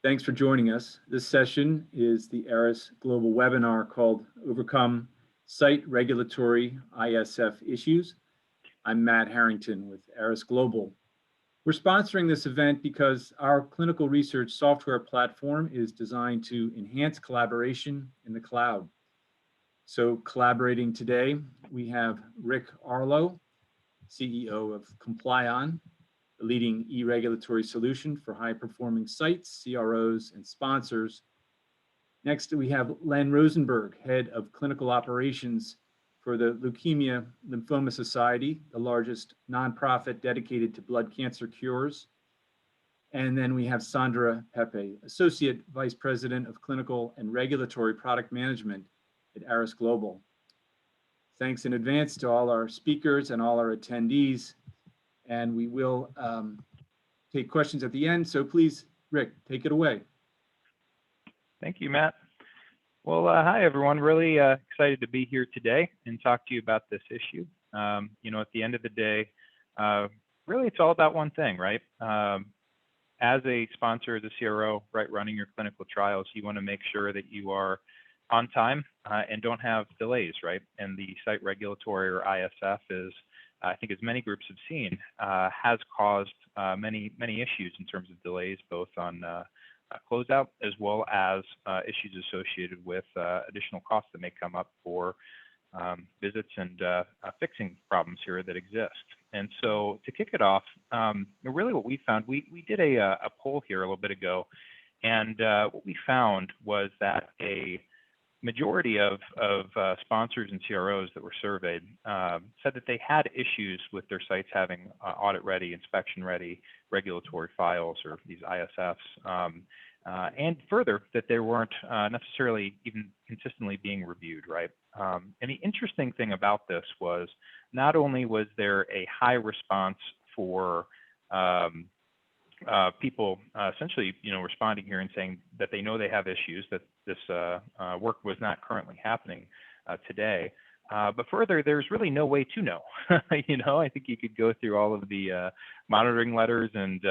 Thanks for joining us. This session is the ArisGlobal webinar called Overcome Site Regulatory ISF Issues. I'm Matt Harrington with ArisGlobal. We're sponsoring this event because our clinical research software platform is designed to enhance collaboration in the cloud. So collaborating today, we have Rick Arlo, CEO of Complion, a leading e-regulatory solution for high-performing sites, CROs, and sponsors. Next, we have Len Rosenberg, head of clinical operations for the Leukemia Lymphoma Society, the largest nonprofit dedicated to blood cancer cures. And then we have Sondra Pepe, associate vice president of clinical and regulatory product management at ArisGlobal. Thanks in advance to all our speakers and all our attendees. And we will take questions at the end. So please, Rick, take it away. Thank you, Matt. Well, hi, everyone. Really excited to be here today and talk to you about this issue. At the end of the day, really, it's all about one thing, right? As a sponsor, as a CRO, right, running your clinical trials, you want to make sure that you are on time and don't have delays, right? And the site regulatory or ISF is, I think as many groups have seen, has caused many issues in terms of delays, both on closeout as well as issues associated with additional costs that may come up for visits and fixing problems here that exist. And so to kick it off, really what we found, we did a poll here a little bit ago, and what we found was that a majority of sponsors and CROs that were surveyed said that they had issues with their sites having audit-ready, inspection-ready regulatory files or these ISFs, and further, that they weren't necessarily even consistently being reviewed, right? And the interesting thing about this was not only was there a high response for people essentially, responding here and saying that they know they have issues, that this work was not currently happening today. But further, there's really no way to know. I think you could go through all of the monitoring letters and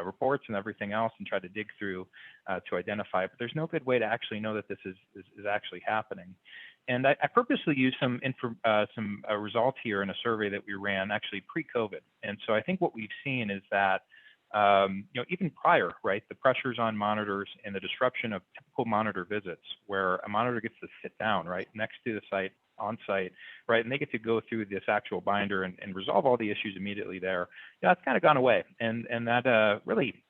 reports and everything else and try to dig through to identify it. But there's no good way to actually know that this is actually happening. And I purposely used some results here in a survey that we ran actually pre-COVID. And so I think what we've seen is that, even prior, right, the pressures on monitors and the disruption of typical monitor visits where a monitor gets to sit down, right, next to the site, on site, right, and they get to go through this actual binder and resolve all the issues immediately there. It's kind of gone away. And that really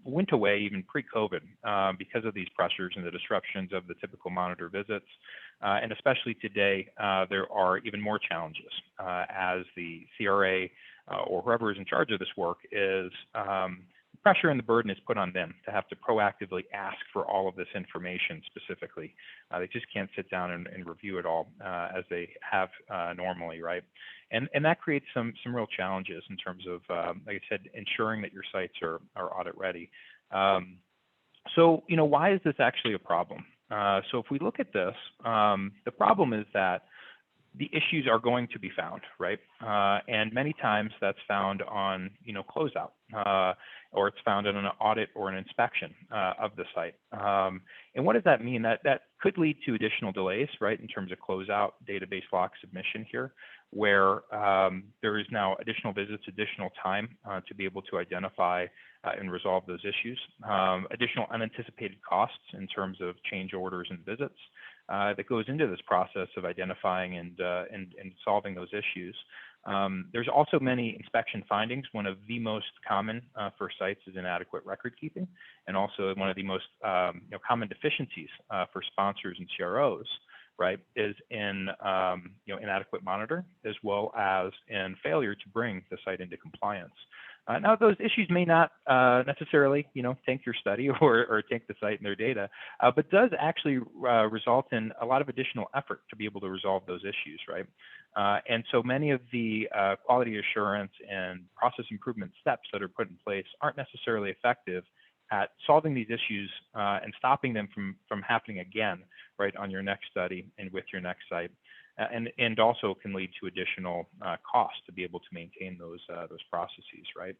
went away even pre-COVID because of these pressures and the disruptions of the typical monitor visits. And especially today, there are even more challenges as the CRA or whoever is in charge of this work is pressure and the burden is put on them to have to proactively ask for all of this information specifically. They just can't sit down and review it all as they have normally, right? And that creates some real challenges in terms of, like I said, ensuring that your sites are audit ready. So, why is this actually a problem? So if we look at this, the problem is that the issues are going to be found, right? And many times that's found on, closeout, or it's found in an audit or an inspection of the site. And what does that mean? That could lead to additional delays, right, in terms of closeout database lock submission here, where there is now additional visits, additional time to be able to identify and resolve those issues, additional unanticipated costs in terms of change orders and visits that goes into this process of identifying and solving those issues. There's also many inspection findings. One of the most common for sites is inadequate record keeping, and also one of the most common deficiencies for sponsors and CROs, right, is in inadequate monitor, as well as in failure to bring the site into compliance. Now, those issues may not necessarily, tank your study or tank the site and their data, but does actually result in a lot of additional effort to be able to resolve those issues, right? And so many of the quality assurance and process improvement steps that are put in place aren't necessarily effective at solving these issues and stopping them from happening again, right, on your next study and with your next site. And also can lead to additional costs to be able to maintain those processes, right?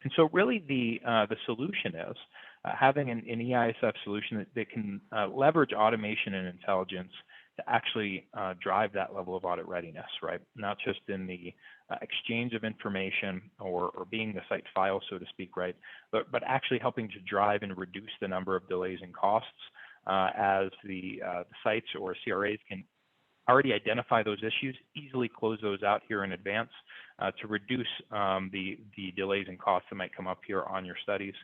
And so really the solution is having an EISF solution that can leverage automation and intelligence to actually drive that level of audit readiness, right? Not just in the exchange of information or being the site file, so to speak, right? But actually helping to drive and reduce the number of delays and costs as the sites or CRAs can already identify those issues, easily close those out here in advance to reduce the delays and costs that might come up here on your studies.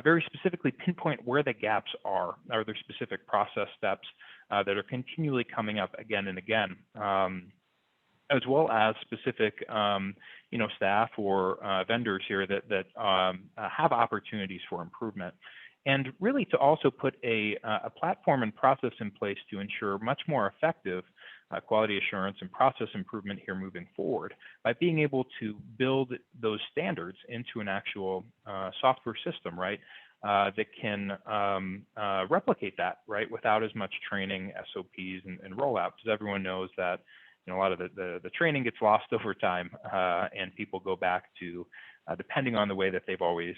Very specifically pinpoint where the gaps are. Are there specific process steps that are continually coming up again and again, as well as specific staff or vendors here that have opportunities for improvement. And really to also put a platform and process in place to ensure much more effective quality assurance and process improvement here moving forward by being able to build those standards into an actual software system, right? That can replicate that, right, without as much training, SOPs, and rollout, because everyone knows that a lot of the training gets lost over time, and people go back to depending on the way that they've always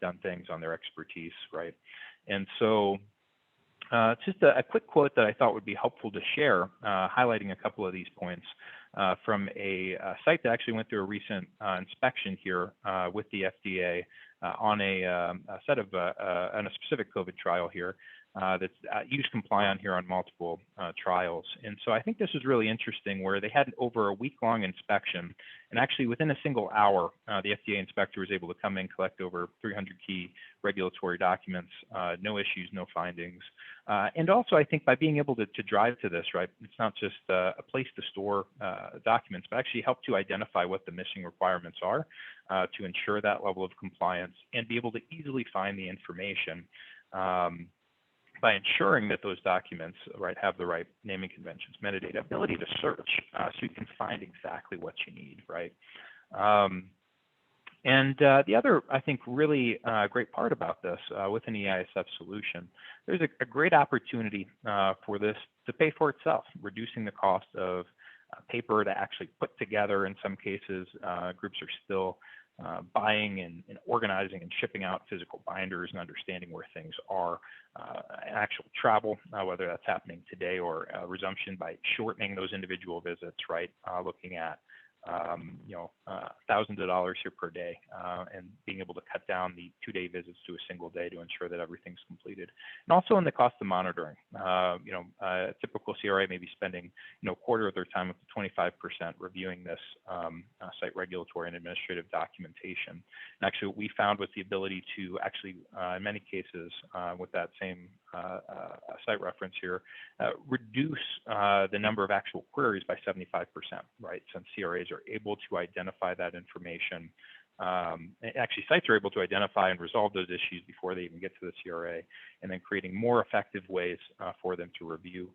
done things on their expertise, right? And so just a quick quote that I thought would be helpful to share, highlighting a couple of these points from a site that actually went through a recent inspection here with the FDA on a set of on a specific COVID trial here that's used Compliant here on multiple trials. And so I think this is really interesting where they had over a week-long inspection, and actually within a single hour, the FDA inspector was able to come in, collect over 300 key regulatory documents, no issues, no findings. And also I think by being able to drive to this, right, it's not just a place to store documents, but actually help to identify what the missing requirements are to ensure that level of compliance and be able to easily find the information by ensuring that those documents, right, have the right naming conventions, metadata, ability to search, so you can find exactly what you need, right? And the other, I think, really great part about this with an EISF solution, there's a great opportunity for this to pay for itself, reducing the cost of paper to actually put together. In some cases, groups are still buying and organizing and shipping out physical binders and understanding where things are, actual travel, whether that's happening today or resumption by shortening those individual visits, right? Looking at thousands of dollars here per day, and being able to cut down the 2-day visits to a single day to ensure that everything's completed. And also in the cost of monitoring, a typical CRA may be spending, a quarter of their time, up to 25%, reviewing this site regulatory and administrative documentation. And actually what we found was the ability to actually, in many cases, with that same site reference here, reduce the number of actual queries by 75%, right? Since CRAs are able to identify that information. Actually, sites are able to identify and resolve those issues before they even get to the CRA, and then creating more effective ways for them to review,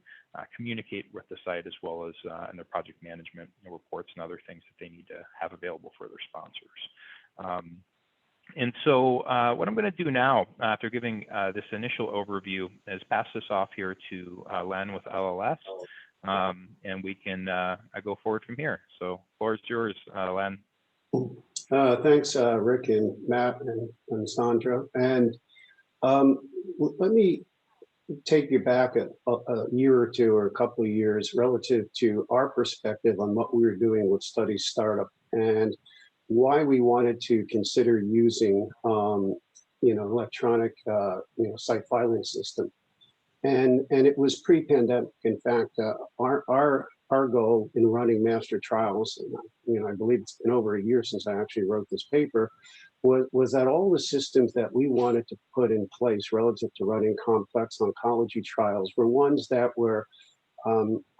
communicate with the site, as well as in their project management reports and other things that they need to have available for their sponsors. And so what I'm going to do now, after giving this initial overview, is pass this off here to Len with LLS, and we can go forward from here. So floor is yours, Len. Thanks, Rick and Matt and Sondra. And let me take you back a year or two or a couple of years relative to our perspective on what we were doing with Study Startup and why we wanted to consider using electronic site filing system. And it was pre-pandemic. In fact, our goal in running master trials, and I believe it's been over a year since I actually wrote this paper, was that all the systems that we wanted to put in place relative to running complex oncology trials were ones that were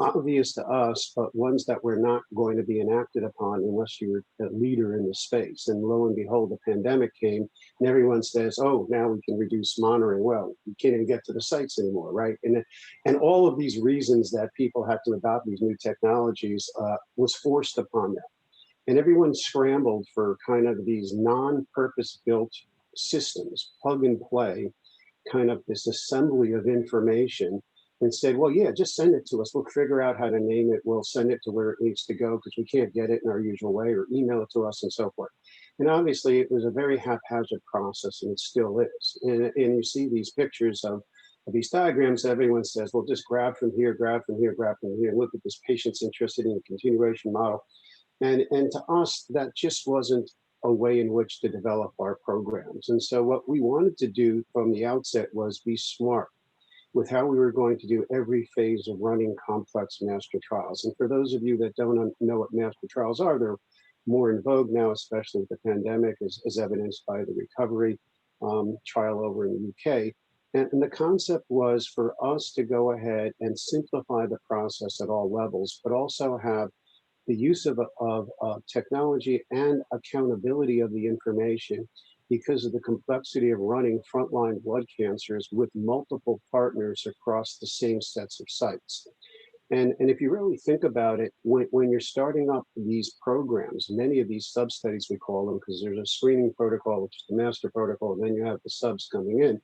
obvious to us, but ones that were not going to be enacted upon unless you were a leader in the space. And lo and behold, the pandemic came and everyone says, oh, now we can reduce monitoring. Well, you can't even get to the sites anymore, right? And all of these reasons that people had to adopt these new technologies was forced upon them. And everyone scrambled for kind of these non-purpose built systems, plug and play, kind of this assembly of information, and said, well, yeah, just send it to us. We'll figure out how to name it. We'll send it to where it needs to go because we can't get it in our usual way, or email it to us and so forth. And obviously it was a very haphazard process, and it still is. And you see these pictures of these diagrams, everyone says, well, just grab from here, grab from here, grab from here. Look at this patient's interested in a continuation model. And to us, that just wasn't a way in which to develop our programs. And so what we wanted to do from the outset was be smart with how we were going to do every phase of running complex master trials. And for those of you that don't know what master trials are, they're more in vogue now, especially with the pandemic, as evidenced by the recovery trial over in the UK. And the concept was for us to go ahead and simplify the process at all levels, but also have the use of technology and accountability of the information because of the complexity of running frontline blood cancers with multiple partners across the same sets of sites. And if you really think about it, when you're starting up these programs, many of these sub-studies, we call them, because there's a screening protocol, which is the master protocol, and then you have the subs coming in.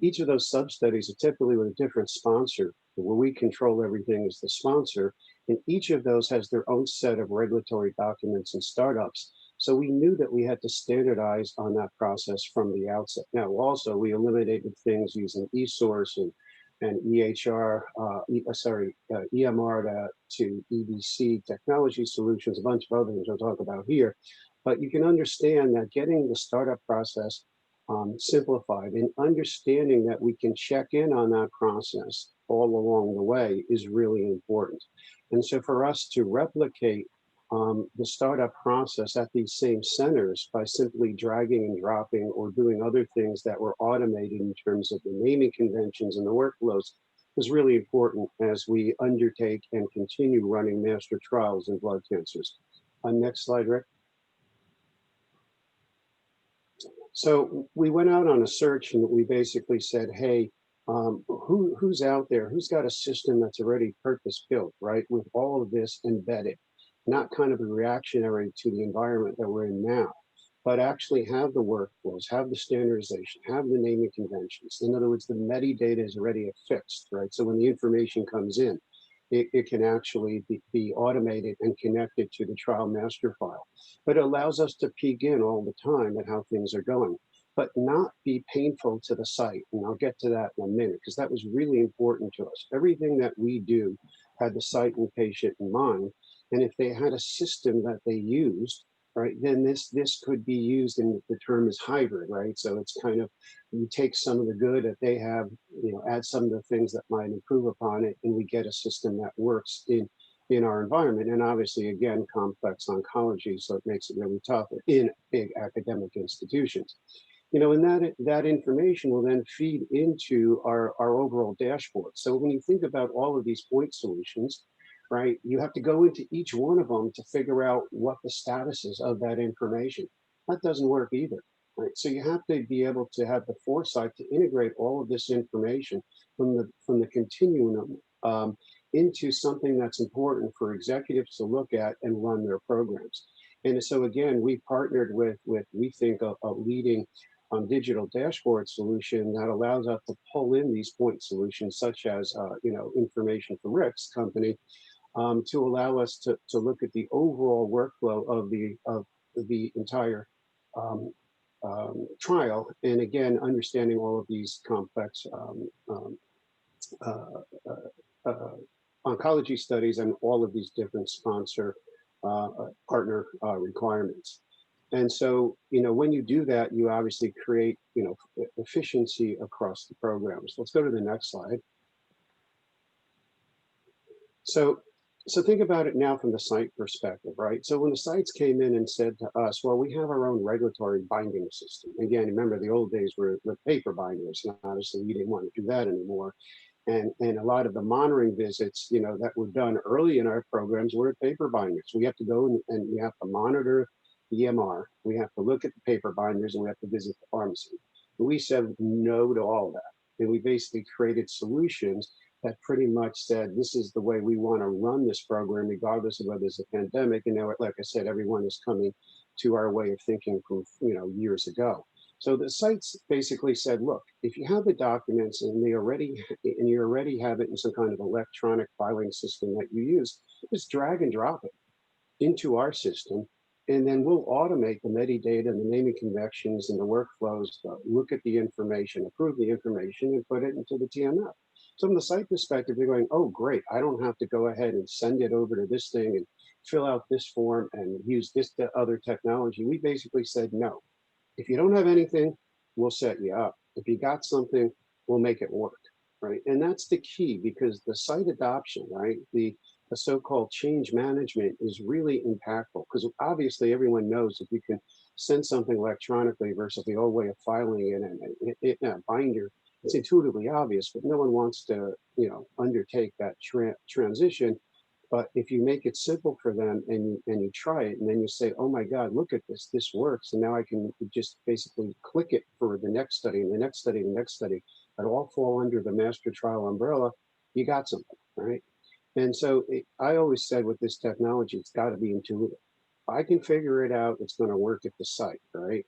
Each of those sub-studies are typically with a different sponsor, where we control everything as the sponsor, and each of those has their own set of regulatory documents and startups. So we knew that we had to standardize on that process from the outset. Now, also, we eliminated things using eSource and EMR to EDC technology solutions, a bunch of other things I'll talk about here. But you can understand that getting the startup process simplified and understanding that we can check in on that process all along the way is really important. And so for us to replicate the startup process at these same centers by simply dragging and dropping or doing other things that were automated in terms of the naming conventions and the workflows was really important as we undertake and continue running master trials in blood cancers. Next slide, Rick. So we went out on a search and we basically said, hey, who's out there? Who's got a system that's already purpose-built, right? With all of this embedded, not kind of a reactionary to the environment that we're in now, but actually have the workflows, have the standardization, have the naming conventions. In other words, the metadata is already affixed, right? So when the information comes in, it can actually be automated and connected to the trial master file. But it allows us to peek in all the time at how things are going, but not be painful to the site. And I'll get to that in a minute, because that was really important to us. Everything that we do had the site and patient in mind. And if they had a system that they used, right, then this could be used, and the term is hybrid, right? So it's kind of, you take some of the good that they have, you know, add some of the things that might improve upon it, and we get a system that works in our environment. And obviously, again, complex oncology, so it makes it really tough in big academic institutions. You know, and that information will then feed into our overall dashboard. So when you think about all of these point solutions, right, you have to go into each one of them to figure out what the status is of that information. That doesn't work either, right? So you have to be able to have the foresight to integrate all of this information from the continuum into something that's important for executives to look at and run their programs. And so again, we partnered with we think a leading digital dashboard solution that allows us to pull in these point solutions, such as you know, information from Rick's company, to allow us to look at the overall workflow of the entire trial, and again, understanding all of these complex oncology studies and all of these different sponsor partner requirements. And so, you know, when you do that, you obviously create, you know, efficiency across the programs. Let's go to the next slide. So think about it now from the site perspective, right? So when the sites came in and said to us, well, we have our own regulatory binding system. Again, remember the old days were with paper binders, and obviously we didn't want to do that anymore. And a lot of the monitoring visits, you know, that were done early in our programs were at paper binders. We have to go and we have to monitor the EMR. We have to look at the paper binders, and we have to visit the pharmacy. And we said no to all that. And we basically created solutions that pretty much said, this is the way we want to run this program, regardless of whether there's a pandemic. And now, like I said, everyone is coming to our way of thinking from, you know, years ago. So the sites basically said, look, if you have the documents and you already have it in some kind of electronic filing system that you use, just drag and drop it into our system, And then we'll automate the metadata and the naming conventions and the workflows, look at the information, approve the information, and put it into the TMF. So from the site perspective, they're going, oh, great, I don't have to go ahead and send it over to this thing and fill out this form and use this other technology. We basically said, no, if you don't have anything, we'll set you up. If you got something, we'll make it work, right? And that's the key, because the site adoption, right, the so-called change management is really impactful, because obviously everyone knows if you can send something electronically versus the old way of filing it in a binder, it's intuitively obvious, but no one wants to, undertake that transition. But if you make it simple for them and you try it, and then you say, oh my God, look at this, this works. And now I can just basically click it for the next study and the next study and the next study, that all fall under the master trial umbrella, you got something, right? And so I always said with this technology, it's got to be intuitive. If I can figure it out, it's going to work at the site, right?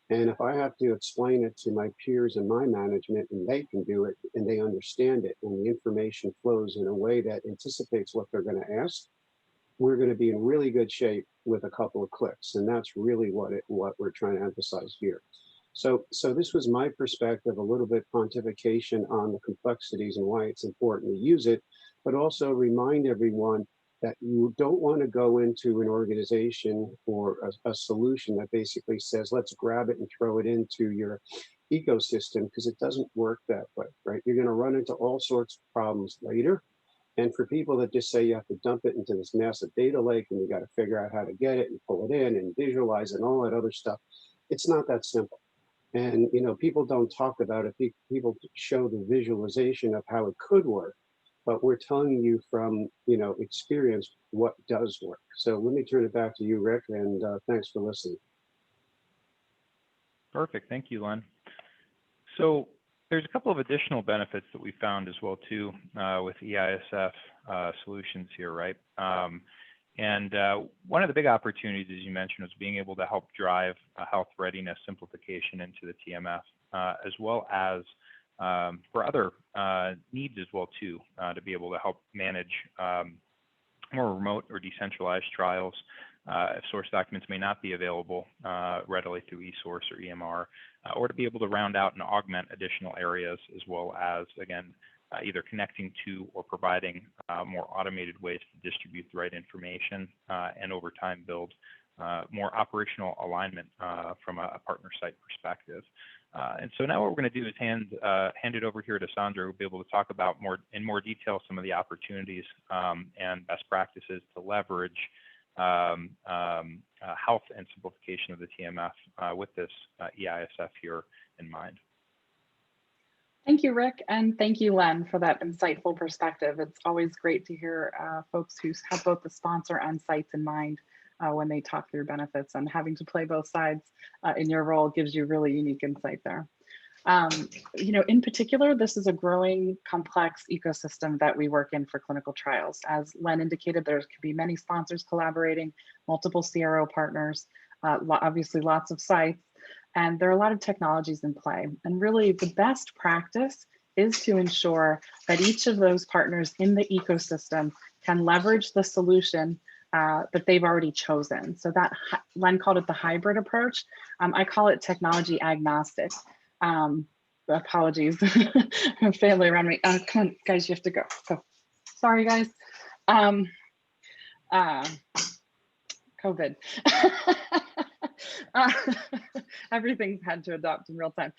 And if I have to explain it to my peers and my management, and they can do it and they understand it, and the information flows in a way that anticipates what they're going to ask, we're going to be in really good shape with a couple of clicks. And that's really what we're trying to emphasize here. So this was my perspective, a little bit pontification on the complexities and why it's important to use it, but also remind everyone that you don't want to go into an organization or a solution that basically says, let's grab it and throw it into your ecosystem, because it doesn't work that way, right? You're going to run into all sorts of problems later. And for people that just say you have to dump it into this massive data lake and you got to figure out how to get it and pull it in and visualize and all that other stuff, it's not that simple. And, people don't talk about it. People show the visualization of how it could work, but we're telling you from, experience what does work. So let me turn it back to you, Rick, and thanks for listening. Perfect. Thank you, Len. So there's a couple of additional benefits that we found as well, too, with EISF solutions here, right? And one of the big opportunities, as you mentioned, was being able to help drive health readiness simplification into the TMF, as well as for other needs as well, too, to be able to help manage more remote or decentralized trials if source documents may not be available readily through eSource or EMR, or to be able to round out and augment additional areas, as well as, again, either connecting to or providing more automated ways to distribute the right information and over time build more operational alignment from a partner site perspective. And so now what we're going to do is hand it over here to Sondra, who'll be able to talk about in more detail some of the opportunities and best practices to leverage health and simplification of the TMF with this EISF here in mind. Thank you, Rick, and thank you, Len, for that insightful perspective. It's always great to hear folks who have both the sponsor and sites in mind when they talk through benefits, and having to play both sides in your role gives you really unique insight there. In particular, this is a growing, complex ecosystem that we work in for clinical trials. As Len indicated, there could be many sponsors collaborating, multiple CRO partners, obviously lots of sites, and there are a lot of technologies in play. And really the best practice is to ensure that each of those partners in the ecosystem can leverage the solution that they've already chosen. So that Len called it the hybrid approach. I call it technology agnostic. Apologies, family around me. Come on, guys, you have to go. So, sorry, guys. COVID. Everything's had to adopt in real time.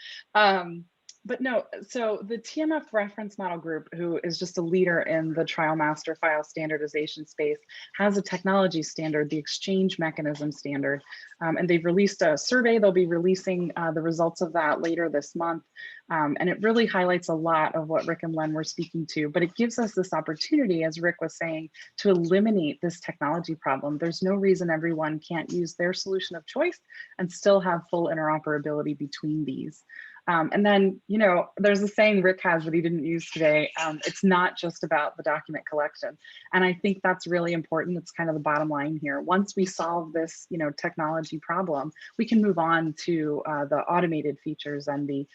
But no, so the TMF reference model group, who is just a leader in the trial master file standardization space, has a technology standard, the exchange mechanism standard. And they've released a survey. They'll be releasing the results of that later this month. And it really highlights a lot of what Rick and Len were speaking to, but it gives us this opportunity, as Rick was saying, to eliminate this technology problem. There's no reason everyone can't use their solution of choice and still have full interoperability between these. And then, there's a saying Rick has that he didn't use today. It's not just about the document collection. And I think that's really important. It's kind of the bottom line here. Once we solve this, technology problem, we can move on to the automated features and the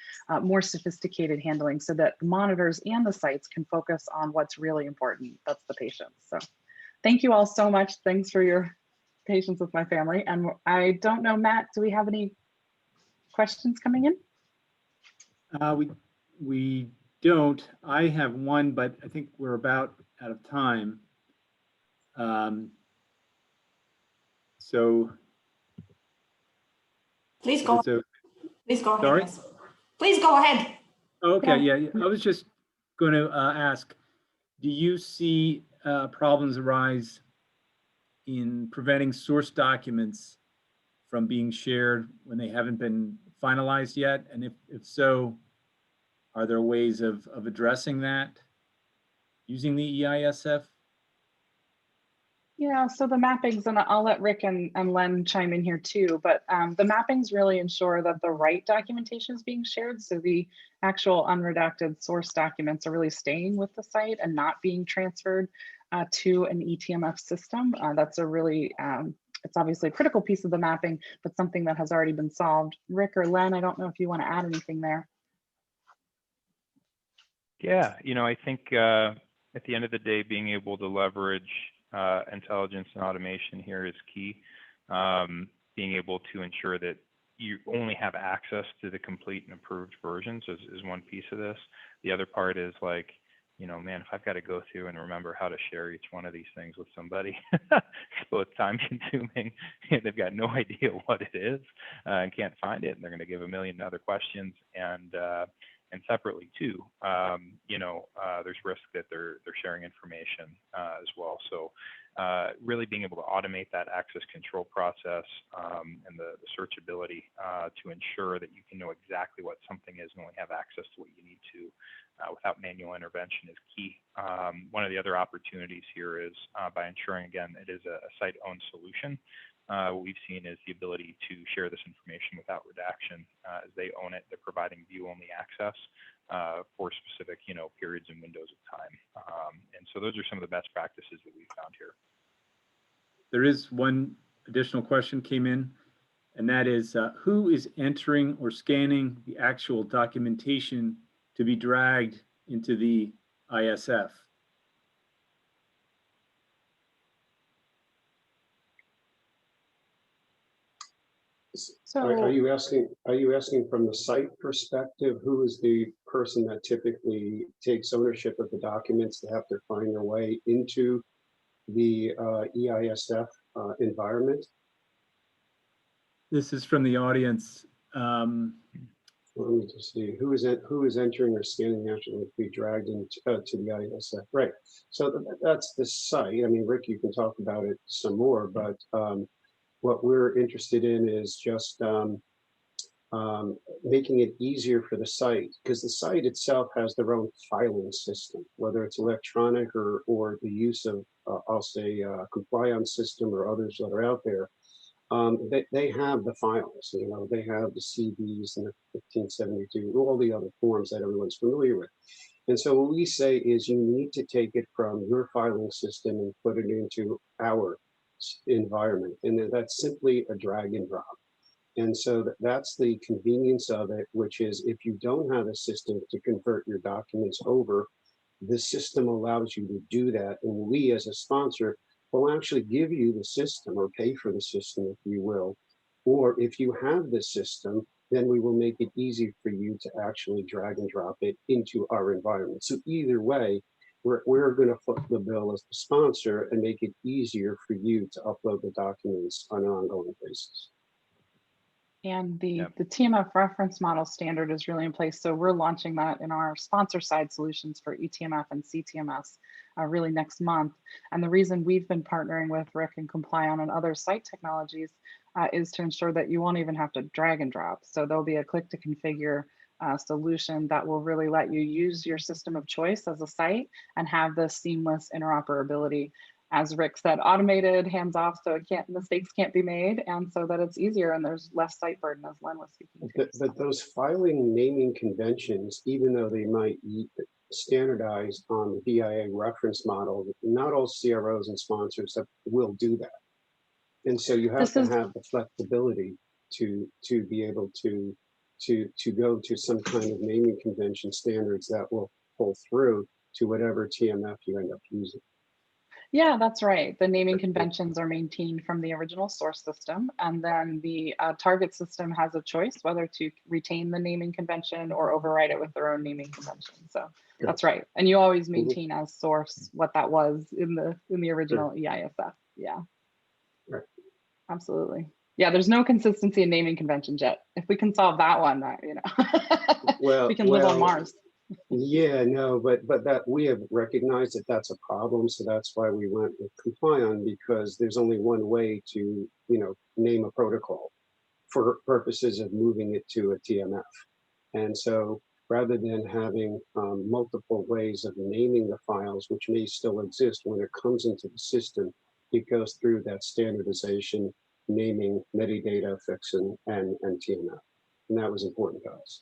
more sophisticated handling, so that the monitors and the sites can focus on what's really important. That's the patients. So thank you all so much. Thanks for your patience with my family. And I don't know, Matt, do we have any questions coming in? We don't. I have one, but I think we're about out of time. So Please go. so Please go ahead. sorry? Yes. Please go ahead. Okay, yeah. I was just going to ask, do you see problems arise in preventing source documents from being shared when they haven't been finalized yet? And if so, are there ways of addressing that using the EISF? Yeah, so the mappings, and I'll let Rick and Len chime in here too, but the mappings really ensure that the right documentation is being shared. So the actual unredacted source documents are really staying with the site and not being transferred to an eTMF system. That's a really, it's obviously a critical piece of the mapping, but something that has already been solved. Rick or Len, I don't know if you want to add anything there. Yeah, I think at the end of the day, being able to leverage intelligence and automation here is key. Being able to ensure that you only have access to the complete and approved versions is one piece of this. The other part is like, man, if I've got to go through and remember how to share each one of these things with somebody, it's both time consuming and they've got no idea what it is and can't find it. And they're going to give a million other questions. And separately too, there's risk that they're sharing information as well. So really being able to automate that access control process and the searchability to ensure that you can know exactly what something is and only have access to what you need to without manual intervention is key. One of the other opportunities here is by ensuring, again, it is a site-owned solution. What we've seen is the ability to share this information without redaction. As they own it, they're providing view-only access for specific, periods and windows of time. And so those are some of the best practices that we've found here. There is one additional question came in, and that is, who is entering or scanning the actual documentation to be dragged into the ISF? So Are you asking from the site perspective, who is the person that typically takes ownership of the documents that have to find their way into the EISF environment? This is from the audience. Let me just see who is entering or scanning actually to be dragged into to the ISF. Right. So that's the site. I mean, Rick, you can talk about it some more, but what we're interested in is just making it easier for the site, because the site itself has their own filing system, whether it's electronic or the use of, I'll say, compliance system or others that are out there. They have the files, they have the CVs and the 1572, all the other forms that everyone's familiar with. And so what we say is you need to take it from your filing system and put it into our environment. And then that's simply a drag and drop. And so that's the convenience of it, which is if you don't have a system to convert your documents over, the system allows you to do that. And we as a sponsor will actually give you the system or pay for the system, if you will. Or if you have the system, then we will make it easy for you to actually drag and drop it into our environment. So either way, we're going to foot the bill as the sponsor and make it easier for you to upload the documents on an ongoing basis. And the TMF reference model standard is really in place. So we're launching that in our sponsor side solutions for eTMF and CTMS really next month. And the reason we've been partnering with Rick and Complion and other site technologies is to ensure that you won't even have to drag and drop. So there'll be a click to configure solution that will really let you use your system of choice as a site and have this seamless interoperability. As Rick said, automated, hands off, so mistakes can't be made, and so that it's easier and there's less site burden, as Len was speaking to. But those filing naming conventions, even though they might standardize on the DIA reference model, not all CROs and sponsors will do that. And so you have to have the flexibility to be able to go to some kind of naming convention standards that will pull through to whatever TMF you end up using. Yeah, that's right. The naming conventions are maintained from the original source system, and then the target system has a choice whether to retain the naming convention or override it with their own naming convention. So that's right. And you always maintain as source what that was in the original EISF. Yeah, Right. Absolutely. Yeah, there's no consistency in naming conventions yet. If we can solve that one, Well, we can live on Mars. Yeah, no, but that we have recognized that that's a problem, so that's why we went with Complion, because there's only one way to, name a protocol for purposes of moving it to a TMF. And so rather than having multiple ways of naming the files, which may still exist when it comes into the system, it goes through that standardization, naming, metadata fixing, and TMF. And that was important to us.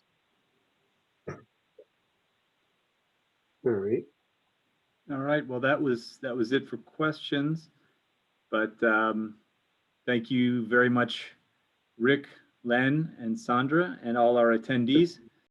All right. All right, well, that was it for questions, but thank you very much, Rick, Len, and Sondra, and all our attendees.